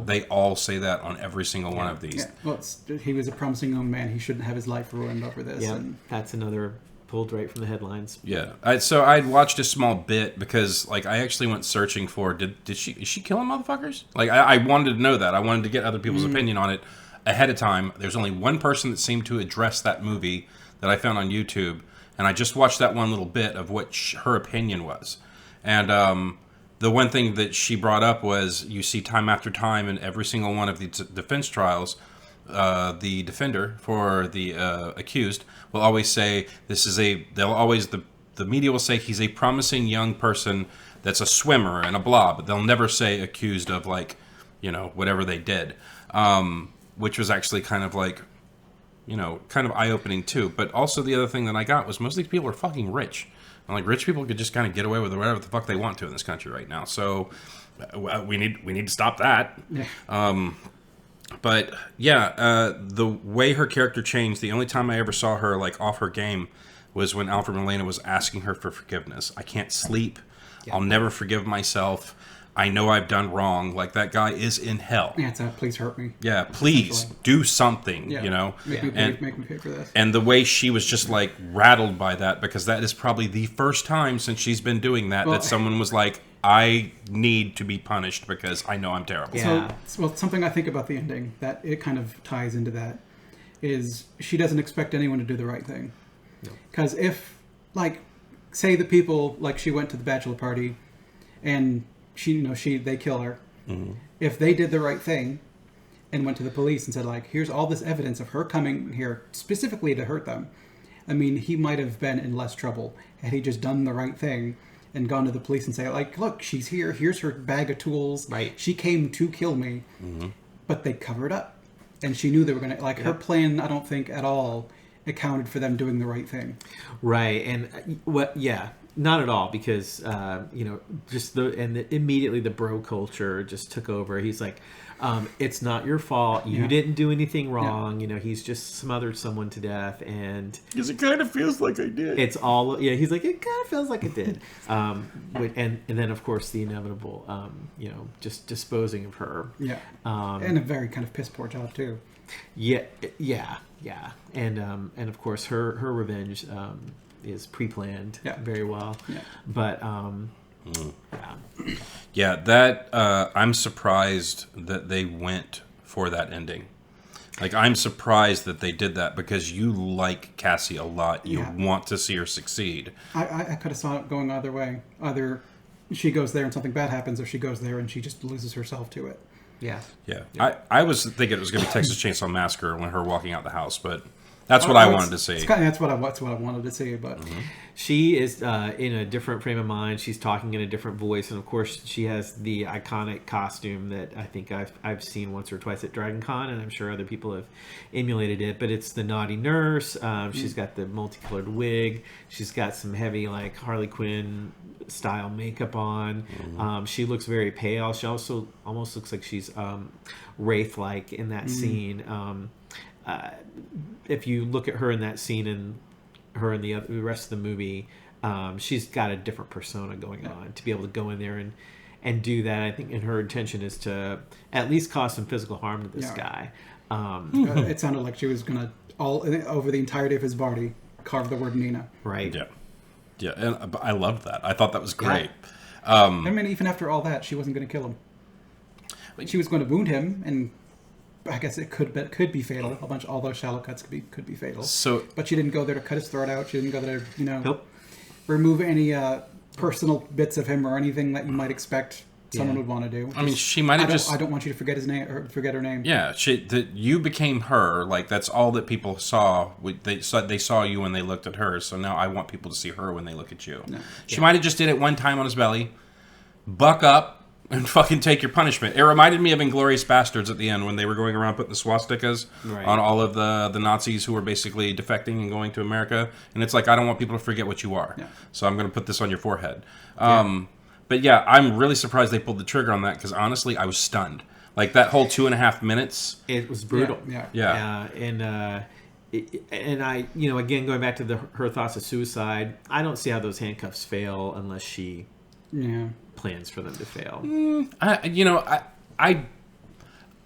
They all say that on every single one of these. Yeah. Well, he was a promising young man. He shouldn't have his life ruined over this. Yeah. And that's another pulled right from the headlines. Yeah. So I'd watched a small bit because, like, I actually went searching for is she killing motherfuckers? Like, I wanted to know that. I wanted to get other people's opinion on it ahead of time. There's only one person that seemed to address that movie that I found on YouTube, and I just watched that one little bit of what her opinion was. And the one thing that she brought up was, you see time after time in every single one of the defense trials, the defender for the accused will always say the media will say he's a promising young person that's a swimmer and a blah, but they'll never say accused of, like, you know, whatever they did, which was actually kind of like, you know, kind of eye-opening too. But also the other thing that I got was most of these people are fucking rich. And, like, rich people could just kind of get away with whatever the fuck they want to in this country right now. So we need to stop that. Yeah. But yeah, the way her character changed, the only time I ever saw her, like, off her game was when Alfred Molina was asking her for forgiveness. I can't sleep. Yeah. I'll never forgive myself. I know I've done wrong. Like, that guy is in hell. Yeah, it's please hurt me. Yeah, please do something, you know. Make me pay for this. And the way she was just, like, rattled by that, because that is probably the first time since she's been doing that that someone was like, I need to be punished because I know I'm terrible. Yeah. So something I think about the ending that it kind of ties into that is she doesn't expect anyone to do the right thing. Because if, like, say the people, like, she went to the bachelor party and they kill her. Mm-hmm. If they did the right thing and went to the police and said, like, here's all this evidence of her coming here specifically to hurt them, I mean, he might have been in less trouble had he just done the right thing and gone to the police and say, like, look, she's here. Here's her bag of tools. Right. She came to kill me. Mm-hmm. But they covered up. And she knew they were going to, like, her plan, I don't think at all accounted for them doing the right thing. Right. And not at all, because just immediately the bro culture just took over. He's like, it's not your fault. You didn't do anything wrong. You know, he's just smothered someone to death, and because it kind of feels like I did. It's all he's like, it kind of feels like it did. And then of course the inevitable, just disposing of her. Yeah. And a very kind of piss poor job too. Yeah. And of course her revenge is pre-planned very well. Yeah. But that I'm surprised that they went for that ending. Like, I'm surprised that they did that because you like Cassie a lot. You want to see her succeed. I could have saw it going either way. Either she goes there and something bad happens, or she goes there and she just loses herself to it. Yeah. I was thinking it was going to be Texas Chainsaw Massacre when her walking out the house, but that's what I wanted to see. That's what I wanted to see, but she is in a different frame of mind. She's talking in a different voice, and of course, she has the iconic costume that I think I've seen once or twice at Dragon Con, and I'm sure other people have emulated it. But it's the naughty nurse. She's got the multicolored wig. She's got some heavy, like, Harley Quinn style makeup on. She looks very pale. She also almost looks like she's Wraith-like in that scene. If you look at her in that scene and her in the rest of the movie, she's got a different persona going on to be able to go in there and do that. I think, and her intention is to at least cause some physical harm to this guy. It sounded like she was gonna over the entirety of his body carve the word Nina. Right. Yeah, and I loved that. I thought that was great. I mean, even after all that, she wasn't going to kill him. She was going to wound him, and I guess it could be fatal. All those shallow cuts could be fatal. But she didn't go there to cut his throat out. She didn't go there to remove any personal bits of him or anything that you might expect someone would want to do. I mean, she might have I don't want you to forget his name or forget her name. Yeah, you became her. Like, that's all that people saw. They saw you when they looked at her. So now I want people to see her when they look at you. No. She might have just did it one time on his belly. Buck up and fucking take your punishment. It reminded me of Inglourious Bastards at the end when they were going around putting the swastikas on all of the Nazis who were basically defecting and going to America. And it's like, I don't want people to forget what you are. Yeah. So I'm going to put this on your forehead. But yeah, I'm really surprised they pulled the trigger on that because honestly, I was stunned. Like, that whole 2.5 minutes. It was brutal. Yeah. And I, again, going back to her thoughts of suicide, I don't see how those handcuffs fail unless she plans for them to fail.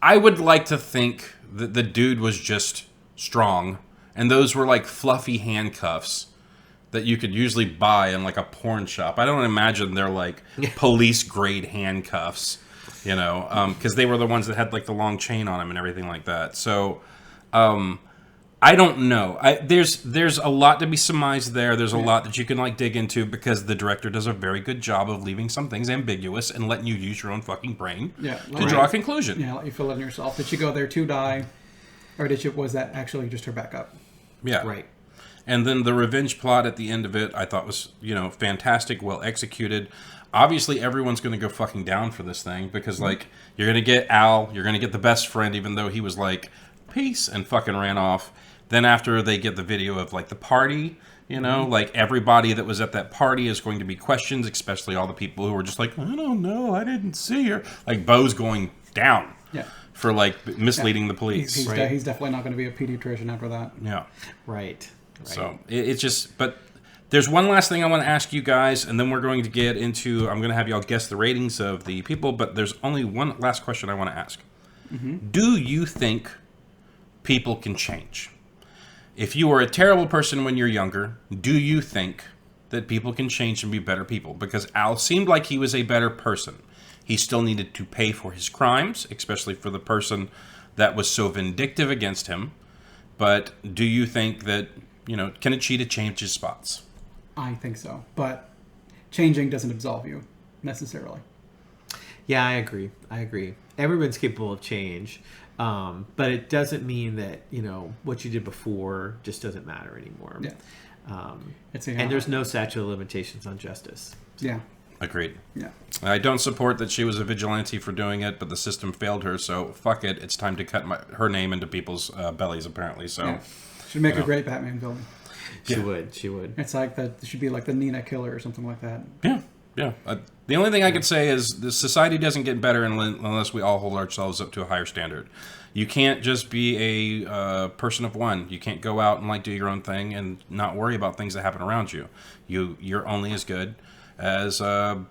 I would like to think that the dude was just strong, and those were like fluffy handcuffs that you could usually buy in like a porn shop. I don't imagine they're like police grade handcuffs, you know, because they were the ones that had like the long chain on them and everything like that. So I don't know. There's a lot to be surmised there. There's a lot that you can like dig into because the director does a very good job of leaving some things ambiguous and letting you use your own fucking brain to draw a conclusion. Yeah, let you fill it in yourself. Did she go there to die, or was that actually just her backup? Yeah, Right. And then the revenge plot at the end of it, I thought was, fantastic, well executed. Obviously, everyone's going to go fucking down for this thing because, like, you're going to get Al, you're going to get the best friend, even though he was like, peace, and fucking ran off. Then after they get the video of, like, the party, like, everybody that was at that party is going to be questions, especially all the people who were just like, I don't know, I didn't see her. Like, Bo's going down for, like, misleading the police. He's definitely not going to be a pediatrician after that. Yeah. Right. So it's just, but there's one last thing I want to ask you guys, and then we're going to get into, I'm going to have y'all guess the ratings of the people, but there's only one last question I want to ask. Do you think people can change? If you were a terrible person when you're younger, do you think that people can change and be better people? Because Al seemed like he was a better person. He still needed to pay for his crimes, especially for the person that was so vindictive against him. But do you think that, can a cheetah change his spots? I think so. But changing doesn't absolve you, necessarily. Yeah, I agree. Everyone's capable of change. But it doesn't mean that, what you did before just doesn't matter anymore. Yeah. And there's no statute of limitations on justice. Yeah. Agreed. Yeah. I don't support that she was a vigilante for doing it, but the system failed her, so fuck it. It's time to cut her name into people's bellies, apparently. So yeah. She'd make a great Batman villain. She would. It's like that. Should be like the Nina Killer or something like that. Yeah. The only thing I could say is the society doesn't get better unless we all hold ourselves up to a higher standard. You can't just be a person of one. You can't go out and like do your own thing and not worry about things that happen around you. You're only as good as the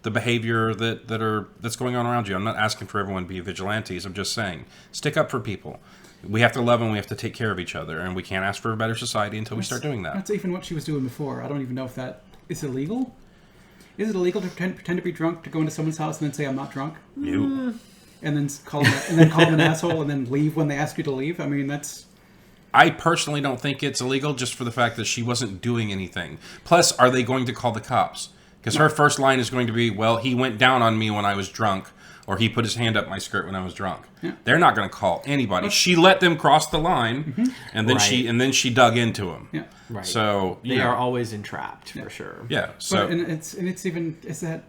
behavior that's going on around you. I'm not asking for everyone to be vigilantes. I'm just saying stick up for people. We have to love and we have to take care of each other, and we can't ask for a better society until we start doing that. That's even what she was doing before. I don't even know if that is illegal. Is it illegal to pretend to be drunk, to go into someone's house and then say I'm not drunk? You. And then call them an asshole and then leave when they ask you to leave? I mean, that's... I personally don't think it's illegal just for the fact that she wasn't doing anything. Plus, are they going to call the cops? Because her first line is going to be, well, he went down on me when I was drunk, or he put his hand up my skirt when I was drunk. Yeah. They're not going to call anybody. She let them cross the line, and then she dug into him. Yeah. Right. So they are always entrapped for sure. Yeah. So is that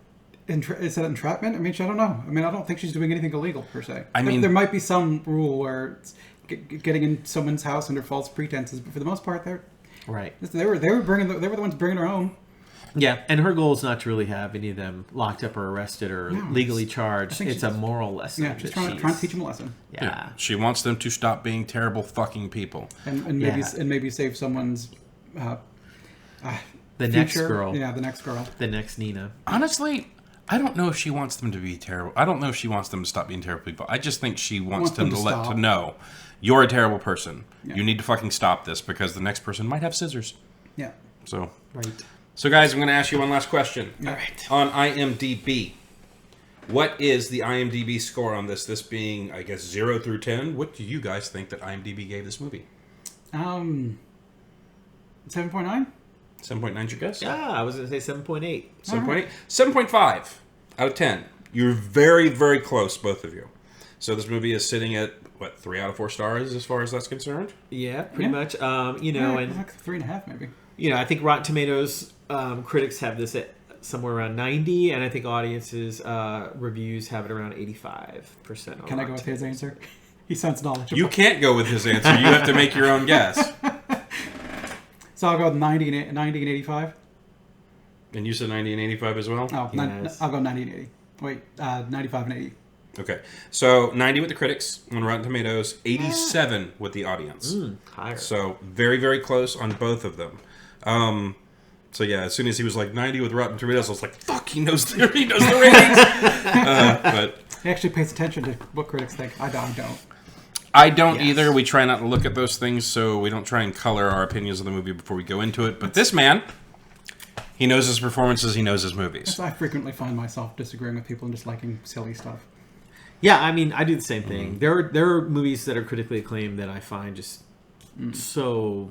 entrapment? I mean, I don't know. I mean, I don't think she's doing anything illegal per se. I mean, there might be some rule where it's getting in someone's house under false pretenses, but for the most part, they were the ones bringing her home. Yeah, and her goal is not to really have any of them locked up or arrested or legally charged. It's a moral lesson. Yeah, she's trying to teach them a lesson. Yeah. She wants them to stop being terrible fucking people. And maybe save someone's the future. Next girl. Yeah, the next girl. The next Nina. Honestly, I don't know if she wants them to be terrible. I don't know if she wants them to stop being terrible people. I just think she wants them to know you're a terrible person. Yeah. You need to fucking stop this because the next person might have scissors. Yeah. So. Right. So, guys, I'm going to ask you one last question. All right. On IMDb, what is the IMDb score on this? This being, I guess, 0 through 10. What do you guys think that IMDb gave this movie? 7.9. 7.9 your guess? Yeah, I was going to say 7.8. 7.8? 7.5 out of 10. You're very, very close, both of you. So this movie is sitting at, 3 out of 4 stars as far as that's concerned? Yeah, pretty much. And like 3.5 maybe. I think Rotten Tomatoes critics have this at somewhere around 90, and I think audiences reviews have it around 85%. Can I go with his answer? He sounds knowledgeable. You can't go with his answer. You have to make your own guess. So I'll go with 90 and 85. And you said 90 and 85 as well? Oh, yes. I'll go 90 and 80. Wait, 95 and 80. Okay, so 90 with the critics on Rotten Tomatoes, 87 with the audience. Higher. So very, very close on both of them. So yeah, as soon as he was like 90 with Rotten Tomatoes, I was like, "Fuck, he knows the ratings." But he actually pays attention to what critics think. I don't. I don't Yes. either. We try not to look at those things, so we don't try and color our opinions of the movie before we go into it. But this man, he knows his performances, he knows his movies. I frequently find myself disagreeing with people and just liking silly stuff. Yeah, I mean, I do the same thing. There are movies that are critically acclaimed that I find just so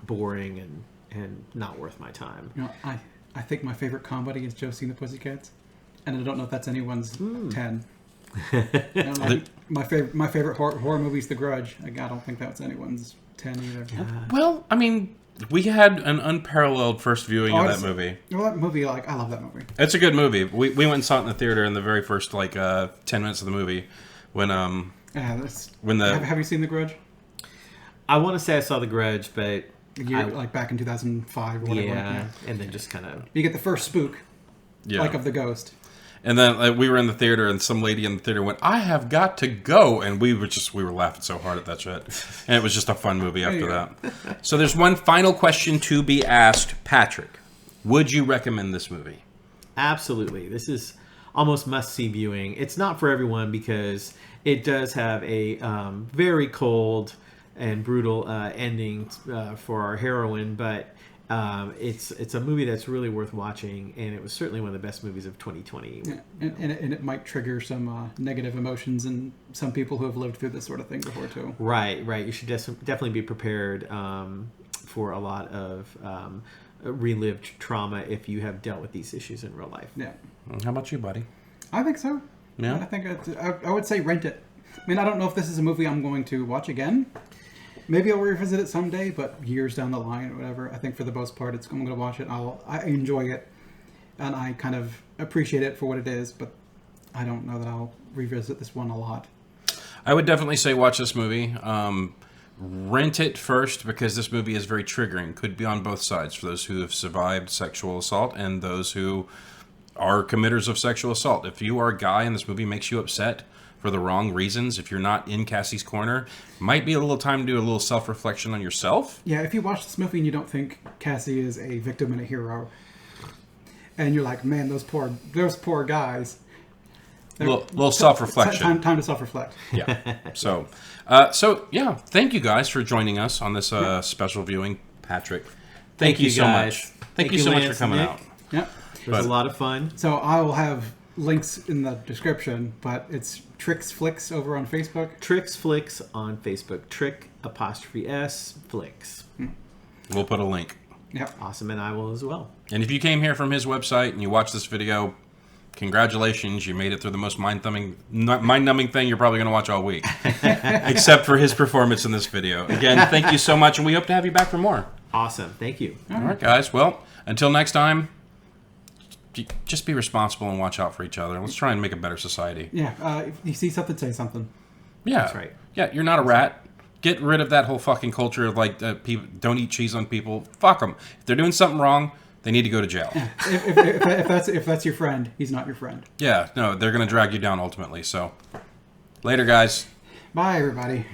boring and not worth my time. You know, I think my favorite comedy is Josie and the Pussycats, and I don't know if that's anyone's 10. My favorite horror movie is The Grudge. I don't think that's anyone's 10 either. Well, I mean, we had an unparalleled first viewing of that movie. Well, that movie, I love that movie. It's a good movie. We went and saw it in the theater in the very first 10 minutes of the movie when Have you seen The Grudge? I want to say I saw The Grudge, but Back in 2005 or whatever. yeah, and then just kind of You get the first spook, of the ghost. And then we were in the theater, and some lady in the theater went, "I have got to go," and we were laughing so hard at that shit, and it was just a fun movie after that. So there's one final question to be asked, Patrick. Would you recommend this movie? Absolutely. This is almost must-see viewing. It's not for everyone because it does have a very cold and brutal ending for our heroine, but it's a movie that's really worth watching, and it was certainly one of the best movies of 2020. Yeah. And it might trigger some negative emotions in some people who have lived through this sort of thing before, too. Right. You should definitely be prepared for a lot of relived trauma if you have dealt with these issues in real life. Yeah. How about you, buddy? I think so. Yeah. I think I would say rent it. I mean, I don't know if this is a movie I'm going to watch again. Maybe I'll revisit it someday, but years down the line or whatever. I think for the most part, I'm going to watch it. I enjoy it, and I kind of appreciate it for what it is, but I don't know that I'll revisit this one a lot. I would definitely say watch this movie. Rent it first because this movie is very triggering. Could be on both sides for those who have survived sexual assault and those who are committers of sexual assault. If you are a guy and this movie makes you upset for the wrong reasons, if you're not in Cassie's corner, might be a little time to do a little self-reflection on yourself. Yeah, if you watch this movie and you don't think Cassie is a victim and a hero, and you're like, man, those poor guys. Little self-reflection. Time to self-reflect. Yeah. So yeah, thank you guys for joining us on this special viewing. Patrick, thank you so guys. much. Thank you so much for coming out. Yep. It was a lot of fun. So I will have links in the description, but it's Tricks Flicks over on Facebook. Tricks Flicks on Facebook. Trick_S Flicks. We'll put a link. Yep. Awesome, and I will as well. And if you came here from his website and you watched this video, congratulations, you made it through the most mind-numbing thing you're probably going to watch all week. Except for his performance in this video. Again, thank you so much, and we hope to have you back for more. Awesome. Thank you. All right, guys. Well, until next time, just be responsible and watch out for each other. Let's try and make a better society. Yeah. If you see something, say something. Yeah. That's right. Yeah, you're not a rat. Get rid of that whole fucking culture of people don't eat cheese on people. Fuck them. If they're doing something wrong, they need to go to jail. Yeah. If that's your friend, he's not your friend. Yeah, no, they're going to drag you down ultimately. So, later, guys. Bye, everybody.